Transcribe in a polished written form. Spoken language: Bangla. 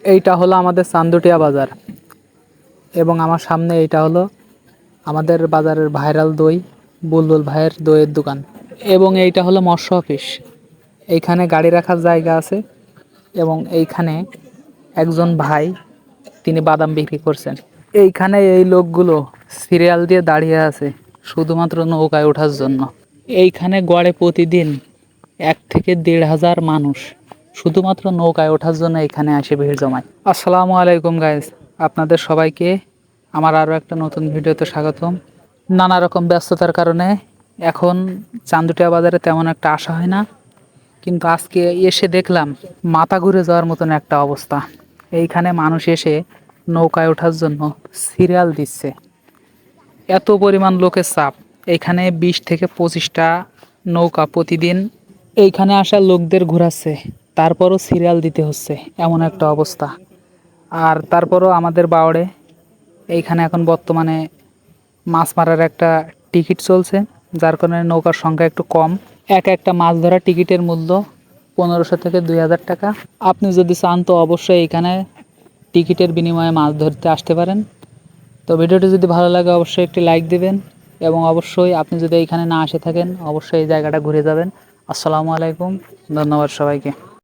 এইটা হলো আমাদের চান্দুটিয়া বাজার এবং আমার সামনে এইটা হলো আমাদের বাজারের ভাইরাল দই, বুলবুল ভাইয়ের দইয়ের দোকান। এবং এইটা হলো মৎস্য অফিস। এইখানে গাড়ি রাখার জায়গা আছে এবং এইখানে একজন ভাই তিনি বাদাম বিক্রি করছেন। এইখানে এই লোকগুলো সিরিয়াল দিয়ে দাঁড়িয়ে আছে শুধুমাত্র নৌকায় ওঠার জন্য। এইখানে গড়ে প্রতিদিন 1 থেকে 1.5 হাজার মানুষ শুধুমাত্র নৌকায় ওঠার জন্য এখানে এসে ভিড় জমায়। আসসালামু আলাইকুম গাইস, আপনাদের সবাইকে আমার আরও একটা নতুন ভিডিওতে স্বাগতম। নানা রকম ব্যস্ততার কারণে এখন চান্দুটিয়া বাজারে তেমন একটা আসা হয় না, কিন্তু আজকে এসে দেখলাম মাথা ঘুরে যাওয়ার মতন একটা অবস্থা। এইখানে মানুষ এসে নৌকায় ওঠার জন্য সিরিয়াল দিচ্ছে। এত পরিমাণ লোকের চাপ। এইখানে 20 থেকে 25টা নৌকা প্রতিদিন এইখানে আসা লোকদের ঘোরাচ্ছে, তারপরও সিরিয়াল দিতে হচ্ছে, এমন একটা অবস্থা। আর তারপরও আমাদের বাওড়ে এইখানে এখন বর্তমানে মাছ মারার একটা টিকিট চলছে, যার কারণে নৌকার সংখ্যা একটু কম। একটা মাছ ধরার টিকিটের মূল্য 1500 থেকে 2000 টাকা। আপনি যদি চান তো অবশ্যই এইখানে টিকিটের বিনিময়ে মাছ ধরতে আসতে পারেন। তো ভিডিওটি যদি ভালো লাগে অবশ্যই একটি লাইক দিবেন এবং অবশ্যই আপনি যদি এইখানে না এসে থাকেন অবশ্যই এই জায়গাটা ঘুরে যাবেন। আসসালামু আলাইকুম, ধন্যবাদ সবাইকে।